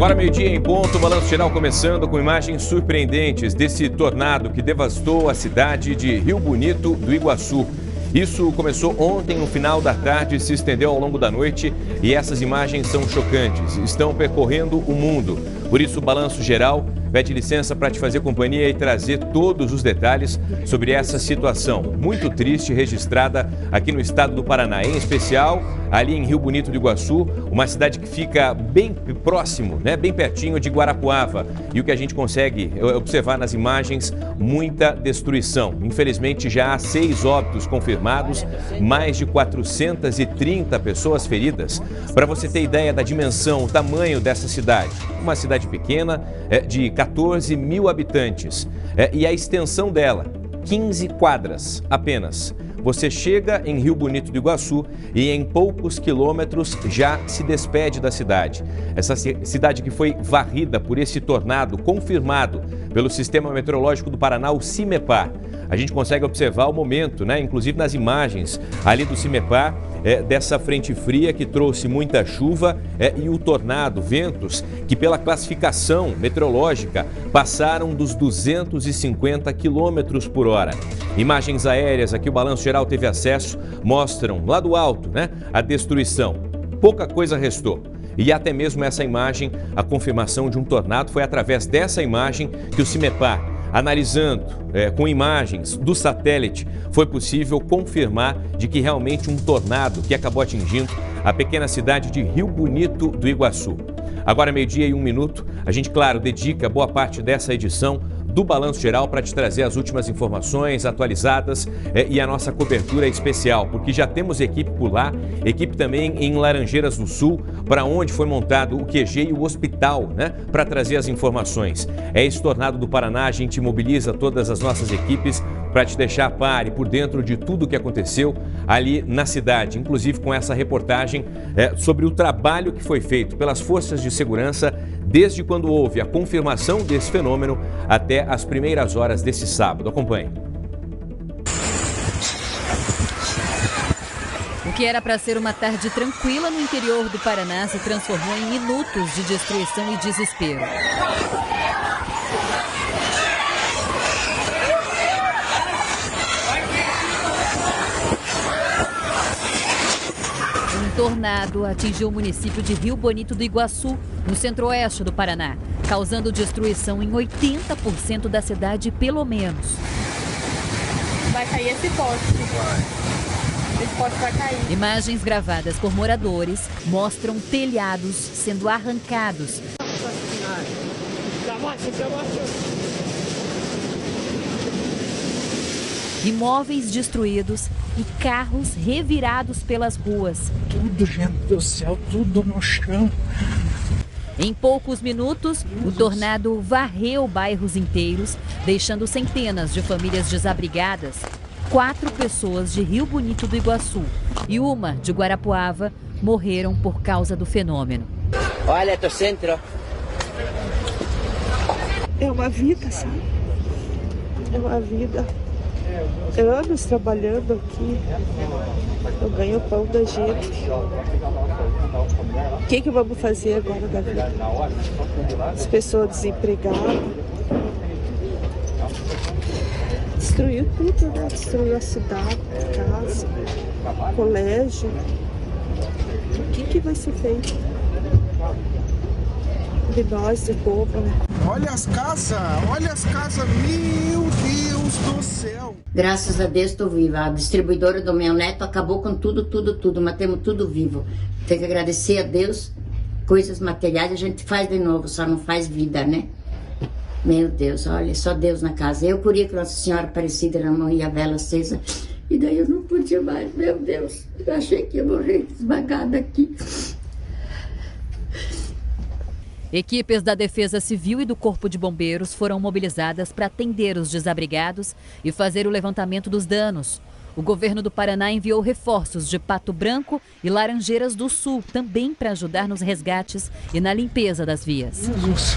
Agora meio-dia em ponto, o Balanço Geral começando com imagens surpreendentes desse tornado que devastou a cidade de Rio Bonito do Iguaçu. Isso começou ontem, no final da tarde, se estendeu ao longo da noite e essas imagens são chocantes. Estão percorrendo o mundo. Por isso, o Balanço Geral pede licença para te fazer companhia e trazer todos os detalhes sobre essa situação muito triste registrada aqui no estado do Paraná, em especial ali em Rio Bonito do Iguaçu, uma cidade que fica bem próximo, bem pertinho de Guarapuava. E o que a gente consegue observar nas imagens, muita destruição. Infelizmente já há 6 óbitos confirmados, mais de 430 pessoas feridas. Para você ter ideia da dimensão, o tamanho dessa cidade, uma cidade pequena de 14 mil habitantes e a extensão dela, 15 quadras apenas. Você chega em Rio Bonito do Iguaçu e em poucos quilômetros já se despede da cidade. Essa cidade que foi varrida por esse tornado confirmado pelo Sistema Meteorológico do Paraná, o CIMEPAR. A gente consegue observar o momento, inclusive nas imagens ali do CIMEPAR, dessa frente fria que trouxe muita chuva e o tornado, ventos que pela classificação meteorológica passaram dos 250 km por hora. Imagens aéreas, aqui o Balanço Geral teve acesso, mostram lá do alto a destruição. Pouca coisa restou. E até mesmo essa imagem, a confirmação de um tornado, foi através dessa imagem que o CIMEPAR, analisando com imagens do satélite, foi possível confirmar de que realmente um tornado que acabou atingindo a pequena cidade de Rio Bonito do Iguaçu. Agora, meio-dia e 1 minuto, a gente, claro, dedica boa parte dessa edição do Balanço Geral para te trazer as últimas informações atualizadas e a nossa cobertura especial, porque já temos equipe por lá, equipe também em Laranjeiras do Sul, para onde foi montado o QG e o hospital, para trazer as informações. Esse tornado do Paraná, a gente mobiliza todas as nossas equipes para te deixar a par e por dentro de tudo o que aconteceu ali na cidade, inclusive com essa reportagem sobre o trabalho que foi feito pelas forças de segurança desde quando houve a confirmação desse fenômeno até as primeiras horas desse sábado. Acompanhe. O que era para ser uma tarde tranquila no interior do Paraná se transformou em minutos de destruição e desespero. Um tornado atingiu o município de Rio Bonito do Iguaçu, no centro-oeste do Paraná, causando destruição em 80% da cidade, pelo menos. Vai cair esse poste. Esse poste vai cair. Imagens gravadas por moradores mostram telhados sendo arrancados. Imóveis destruídos e carros revirados pelas ruas. Tudo, gente do céu, tudo no chão. Em poucos minutos, o tornado varreu bairros inteiros, deixando centenas de famílias desabrigadas. 4 pessoas de Rio Bonito do Iguaçu e uma de Guarapuava morreram por causa do fenômeno. Olha, teu centro. É uma vida, sabe? É uma vida. Anos trabalhando aqui. Eu ganho o pão da gente. O que vamos fazer agora da vida? As pessoas desempregadas. Destruiu tudo, Destruiu a cidade, a casa, o colégio. O que vai ser feito? De nós, do povo, Olha as casas, meu Deus do céu. Graças a Deus estou viva. A distribuidora do meu neto acabou com tudo, mas temos tudo vivo. Tem que agradecer a Deus. Coisas materiais a gente faz de novo, só não faz vida, Meu Deus, olha, só Deus na casa. Eu queria que Nossa Senhora Aparecida na mão e a vela acesa. E daí eu não podia mais, meu Deus. Eu achei que ia morrer esmagada aqui. Equipes da Defesa Civil e do Corpo de Bombeiros foram mobilizadas para atender os desabrigados e fazer o levantamento dos danos. O governo do Paraná enviou reforços de Pato Branco e Laranjeiras do Sul, também para ajudar nos resgates e na limpeza das vias. Jesus.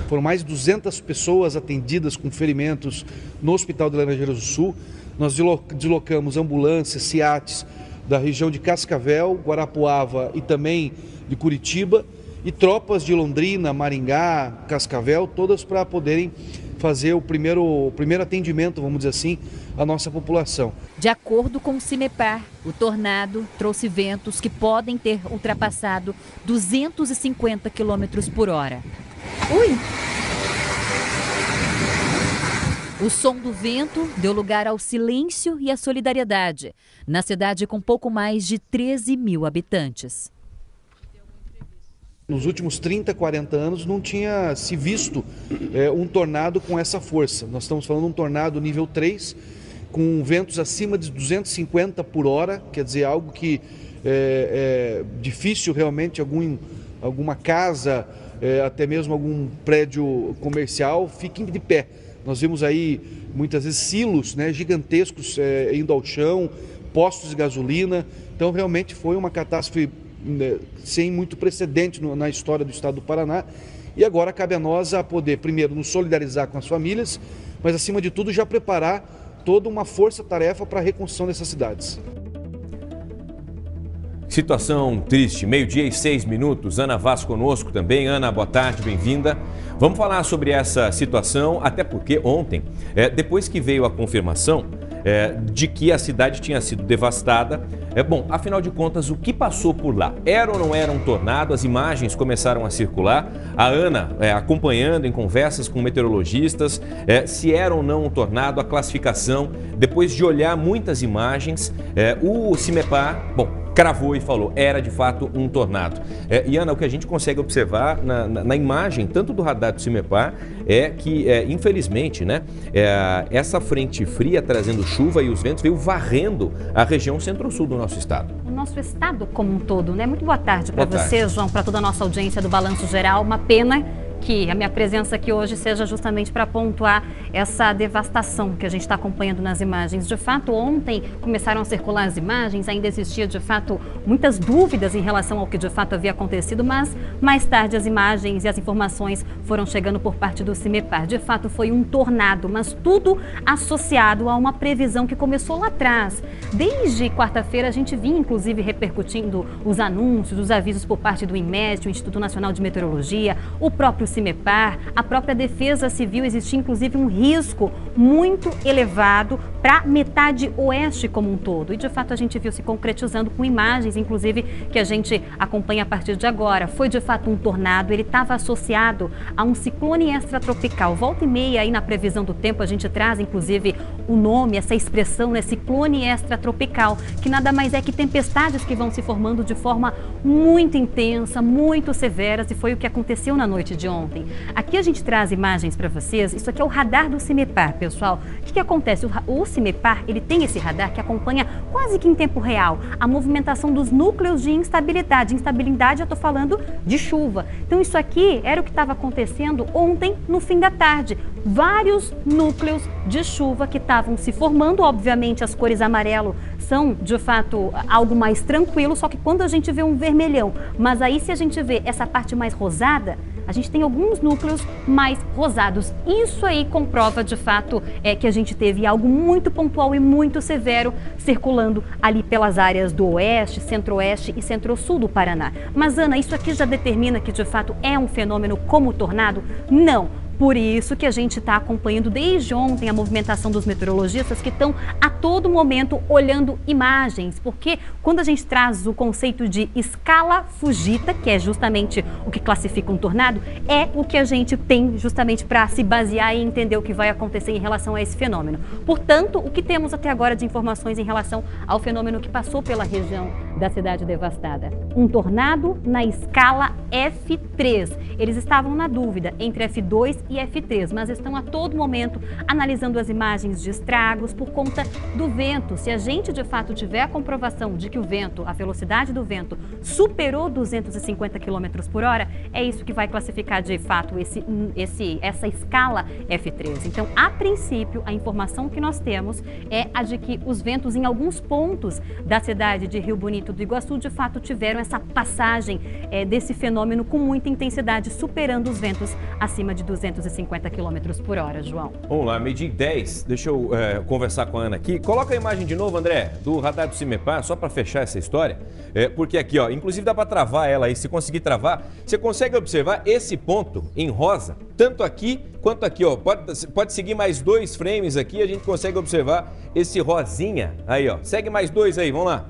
Foram mais de 200 pessoas atendidas com ferimentos no Hospital de Laranjeiras do Sul. Nós deslocamos ambulâncias, SEATs da região de Cascavel, Guarapuava e também de Curitiba. e tropas de Londrina, Maringá, Cascavel, todas para poderem fazer o primeiro atendimento, vamos dizer assim, à nossa população. De acordo com o CIMEPAR, o tornado trouxe ventos que podem ter ultrapassado 250 km por hora. Ui! O som do vento deu lugar ao silêncio e à solidariedade, na cidade com pouco mais de 13 mil habitantes. Nos últimos 30, 40 anos não tinha se visto um tornado com essa força. Nós estamos falando de um tornado nível 3, com ventos acima de 250 por hora, quer dizer, algo que é difícil realmente alguma casa, até mesmo algum prédio comercial, fiquem de pé. Nós vimos aí muitas vezes silos, né, gigantescos indo ao chão, postos de gasolina. Então realmente foi uma catástrofe sem muito precedente na história do estado do Paraná. E agora cabe a nós a poder, primeiro, nos solidarizar com as famílias, mas acima de tudo já preparar toda uma força-tarefa para a reconstrução dessas cidades. Situação triste, 12:06. Ana Vaz conosco também. Ana, boa tarde, bem-vinda. Vamos falar sobre essa situação, até porque ontem, depois que veio a confirmação de que a cidade tinha sido devastada, bom, afinal de contas, o que passou por lá? Era ou não era um tornado? As imagens começaram a circular. A Ana acompanhando em conversas com meteorologistas, se era ou não um tornado, a classificação. Depois de olhar muitas imagens, o CIMEPAR, bom, cravou e falou, era de fato um tornado. E Ana, o que a gente consegue observar na imagem, tanto do radar do CIMEPAR, é que, infelizmente, né, essa frente fria trazendo chuva e os ventos veio varrendo a região centro-sul do nosso estado. O nosso estado como um todo, né? Muito boa tarde para você, João, para toda a nossa audiência do Balanço Geral. Uma pena que a minha presença aqui hoje seja justamente para pontuar essa devastação que a gente está acompanhando nas imagens. De fato, ontem começaram a circular as imagens, ainda existia de fato muitas dúvidas em relação ao que de fato havia acontecido, mas mais tarde as imagens e as informações foram chegando por parte do CIMEPAR. De fato foi um tornado, mas tudo associado a uma previsão que começou lá atrás. Desde quarta-feira a gente vinha inclusive repercutindo os anúncios, os avisos por parte do INMET, o Instituto Nacional de Meteorologia, o próprio CIMEPAR, a própria Defesa Civil. Existia inclusive um risco muito elevado para metade oeste como um todo. E de fato a gente viu se concretizando com imagens, inclusive, que a gente acompanha a partir de agora. Foi de fato um tornado, ele estava associado a um ciclone extratropical. Volta e meia aí na previsão do tempo a gente traz inclusive o nome, essa expressão, né, ciclone extratropical, que nada mais é que tempestades que vão se formando de forma muito intensa, muito severas, e foi o que aconteceu na noite de ontem. Aqui a gente traz imagens para vocês. Isso aqui é o radar do CIMEPAR, pessoal. O que acontece? O CIMEPAR, ele tem esse radar que acompanha quase que em tempo real a movimentação dos núcleos de instabilidade. Instabilidade, eu estou falando de chuva. Então isso aqui era o que estava acontecendo ontem no fim da tarde. Vários núcleos de chuva que estavam se formando. Obviamente as cores amarelo são de fato algo mais tranquilo, só que quando a gente vê um vermelhão, mas aí se a gente vê essa parte mais rosada, a gente tem alguns núcleos mais rosados. Isso aí comprova de fato que a gente teve algo muito pontual e muito severo circulando ali pelas áreas do oeste, centro-oeste e centro-sul do Paraná. Mas Ana, isso aqui já determina que de fato é um fenômeno como o tornado? Não. Por isso que a gente está acompanhando desde ontem a movimentação dos meteorologistas que estão a todo momento olhando imagens, porque quando a gente traz o conceito de escala Fujita, que é justamente o que classifica um tornado, é o que a gente tem justamente para se basear e entender o que vai acontecer em relação a esse fenômeno. Portanto, o que temos até agora de informações em relação ao fenômeno que passou pela região da cidade devastada? Um tornado na escala F3. Eles estavam na dúvida entre F2 e F3, mas estão a todo momento analisando as imagens de estragos por conta do vento. Se a gente de fato tiver a comprovação de que o vento, a velocidade do vento superou 250 km por hora, é isso que vai classificar de fato essa escala F3. Então, a princípio, a informação que nós temos é a de que os ventos em alguns pontos da cidade de Rio Bonito Bonito do Iguaçu, de fato tiveram essa passagem desse fenômeno com muita intensidade, superando os ventos acima de 250 km por hora, João. Vamos lá, meio-dia 10. Deixa eu conversar com a Ana aqui. Coloca a imagem de novo, André, do radar do CIMEPAR, só para fechar essa história. Porque aqui, ó, inclusive dá para travar ela aí. Se conseguir travar, você consegue observar esse ponto em rosa, tanto aqui quanto aqui, ó. Pode seguir mais 2 frames aqui, a gente consegue observar esse rosinha aí, ó. Segue mais 2 aí, vamos lá.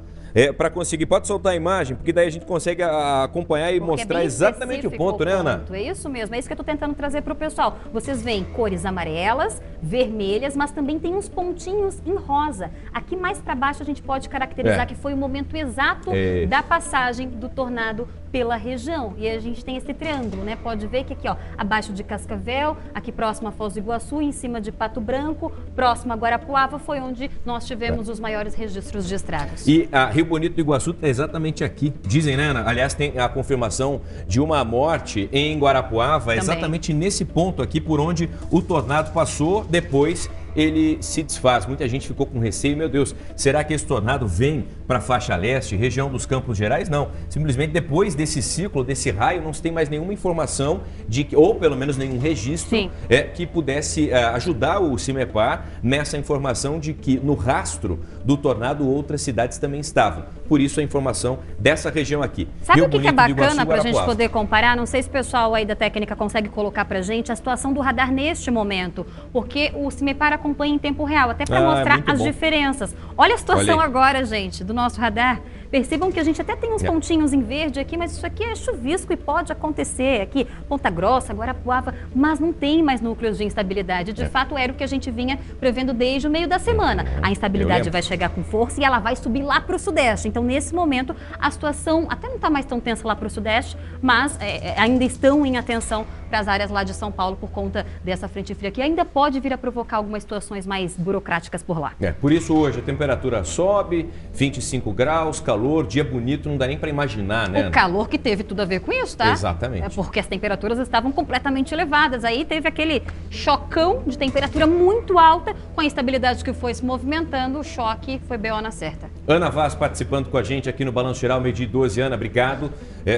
Para conseguir, pode soltar a imagem, porque daí a gente consegue acompanhar e mostrar exatamente o ponto, né, Ana? É isso mesmo, é isso que eu estou tentando trazer para o pessoal. Vocês veem cores amarelas, vermelhas, mas também tem uns pontinhos em rosa. Aqui mais para baixo a gente pode caracterizar que foi o momento exato da passagem do tornado pela região. E a gente tem esse triângulo, né? Pode ver que aqui, ó, abaixo de Cascavel, aqui próximo a Foz do Iguaçu, em cima de Pato Branco, próximo a Guarapuava, foi onde nós tivemos os maiores registros de estragos. E a Rio Bonito do Iguaçu está exatamente aqui. Dizem, né, Ana? Aliás, tem a confirmação de uma morte em Guarapuava, exatamente nesse ponto aqui por onde o tornado passou, depois ele se desfaz. Muita gente ficou com receio, meu Deus, será que esse tornado vem para a faixa leste, região dos Campos Gerais? Não, simplesmente depois desse ciclo, desse raio, não se tem mais nenhuma informação de que, ou pelo menos nenhum registro que pudesse ajudar o CIMEPAR nessa informação de que no rastro do tornado outras cidades também estavam. Por isso a informação dessa região aqui. Sabe o que é bacana para a gente poder comparar? Não sei se o pessoal aí da técnica consegue colocar para a gente a situação do radar neste momento, porque o CIMEPAR acompanha em tempo real, até para mostrar as diferenças. Olha a situação agora, gente, do nosso radar. Percebam que a gente até tem uns pontinhos em verde aqui, mas isso aqui é chuvisco e pode acontecer aqui, Ponta Grossa, Guarapuava, mas não tem mais núcleos de instabilidade. De fato, era o que a gente vinha prevendo desde o meio da semana. A instabilidade vai chegar com força e ela vai subir lá para o sudeste. Então, nesse momento, a situação até não está mais tão tensa lá para o sudeste, mas ainda estão em atenção para as áreas lá de São Paulo por conta dessa frente fria que ainda pode vir a provocar algumas situações mais burocráticas por lá. Por isso hoje a temperatura sobe, 25 graus, calor, dia bonito, não dá nem para imaginar, né? O calor que teve tudo a ver com isso, tá? Exatamente. Porque as temperaturas estavam completamente elevadas. Aí teve aquele chocão de temperatura muito alta, com a instabilidade que foi se movimentando, o choque foi BO na certa. Ana Vaz participando com a gente aqui no Balanço Geral, meio-dia 12. Ana, obrigado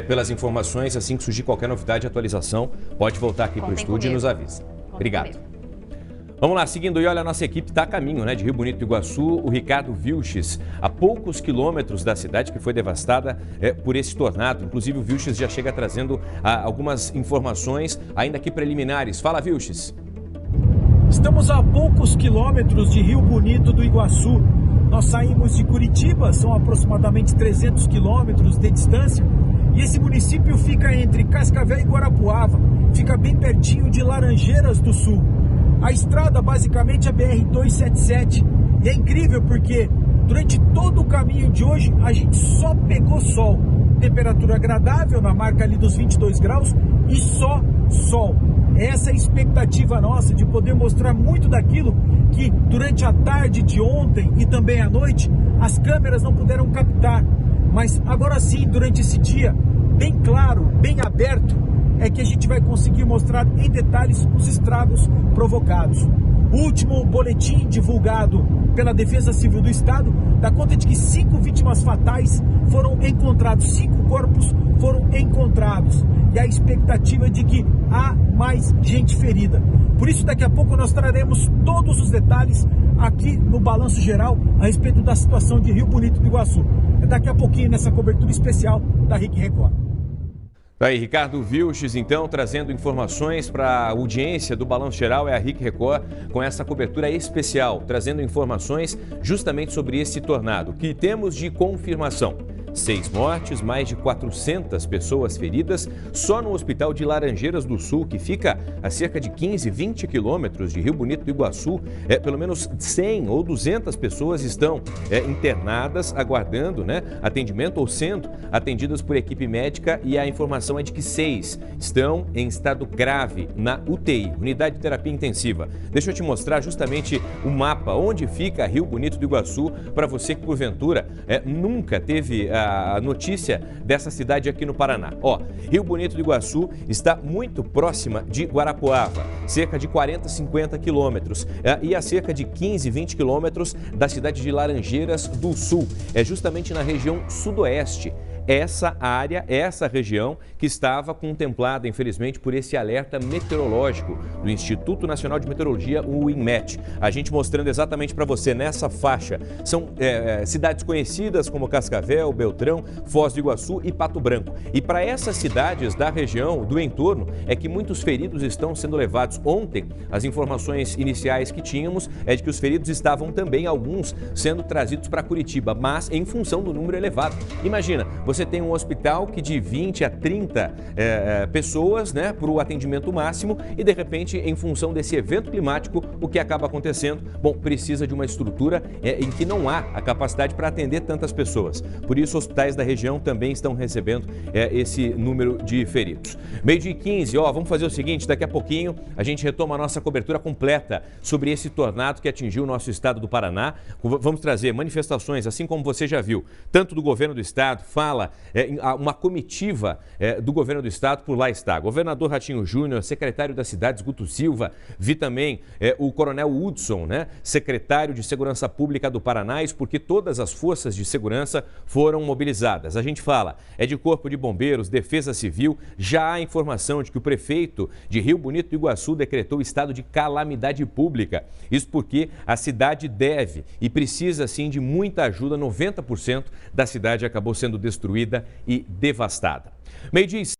pelas informações. Assim que surgir qualquer novidade e atualização, pode voltar aqui para o estúdio e nos avisa. Obrigado. Vamos lá, seguindo, e olha, a nossa equipe está a caminho, né, de Rio Bonito do Iguaçu, o Ricardo Vilches, a poucos quilômetros da cidade que foi devastada por esse tornado. Inclusive o Vilches já chega trazendo algumas informações, ainda que preliminares. Fala, Vilches. Estamos a poucos quilômetros de Rio Bonito do Iguaçu. Nós saímos de Curitiba, são aproximadamente 300 quilômetros de distância, e esse município fica entre Cascavel e Guarapuava, fica bem pertinho de Laranjeiras do Sul. A estrada basicamente é BR-277 e é incrível porque durante todo o caminho de hoje a gente só pegou sol. Temperatura agradável na marca ali dos 22 graus e só sol. Essa é a expectativa nossa de poder mostrar muito daquilo que durante a tarde de ontem e também à noite as câmeras não puderam captar. Mas agora sim, durante esse dia bem claro, bem aberto, é que a gente vai conseguir mostrar em detalhes os estragos provocados. O último boletim divulgado pela Defesa Civil do Estado dá conta de que 5 vítimas fatais foram encontrados, 5 corpos foram encontrados. E a expectativa é de que há mais gente ferida. Por isso, daqui a pouco nós traremos todos os detalhes aqui no Balanço Geral a respeito da situação de Rio Bonito do Iguaçu. É daqui a pouquinho nessa cobertura especial da RIC Record. Tá aí, Ricardo Vilches, então, trazendo informações para a audiência do Balanço Geral, é a RIC Record, com essa cobertura especial, trazendo informações justamente sobre esse tornado, que temos de confirmação. 6 mortes, mais de 400 pessoas feridas, só no hospital de Laranjeiras do Sul, que fica a cerca de 15, 20 quilômetros de Rio Bonito do Iguaçu. Pelo menos 100 ou 200 pessoas estão internadas, aguardando atendimento ou sendo atendidas por equipe médica, e a informação é de que 6 estão em estado grave na UTI, Unidade de Terapia Intensiva. Deixa eu te mostrar justamente o mapa onde fica Rio Bonito do Iguaçu, para você que porventura nunca teve a notícia dessa cidade aqui no Paraná. Ó, Rio Bonito do Iguaçu está muito próxima de Guarapuava, cerca de 40, 50 quilômetros, e a cerca de 15, 20 quilômetros da cidade de Laranjeiras do Sul. É justamente na região sudoeste. Essa área, essa região que estava contemplada, infelizmente, por esse alerta meteorológico do Instituto Nacional de Meteorologia, o INMET. A gente mostrando exatamente para você nessa faixa. São cidades conhecidas como Cascavel, Beltrão, Foz do Iguaçu e Pato Branco. E para essas cidades da região, do entorno, é que muitos feridos estão sendo levados. Ontem, as informações iniciais que tínhamos é de que os feridos estavam também, alguns, sendo trazidos para Curitiba, mas em função do número elevado. Imagina, você tem um hospital que de 20 a 30 pessoas, né, para o atendimento máximo e, de repente, em função desse evento climático, o que acaba acontecendo? Bom, precisa de uma estrutura em que não há a capacidade para atender tantas pessoas. Por isso, hospitais da região também estão recebendo esse número de feridos. 12h15, vamos fazer o seguinte, daqui a pouquinho a gente retoma a nossa cobertura completa sobre esse tornado que atingiu o nosso estado do Paraná. Vamos trazer manifestações, assim como você já viu, tanto do governo do estado, fala uma comitiva do governo do estado, por lá está. Governador Ratinho Júnior, secretário das cidades Guto Silva, vi também o coronel Hudson, né, secretário de Segurança Pública do Paraná, porque todas as forças de segurança foram mobilizadas. A gente fala, de Corpo de Bombeiros, Defesa Civil, já há informação de que o prefeito de Rio Bonito do Iguaçu decretou estado de calamidade pública. Isso porque a cidade deve e precisa, sim, de muita ajuda. 90% da cidade acabou sendo destruída e devastada. Meio-dia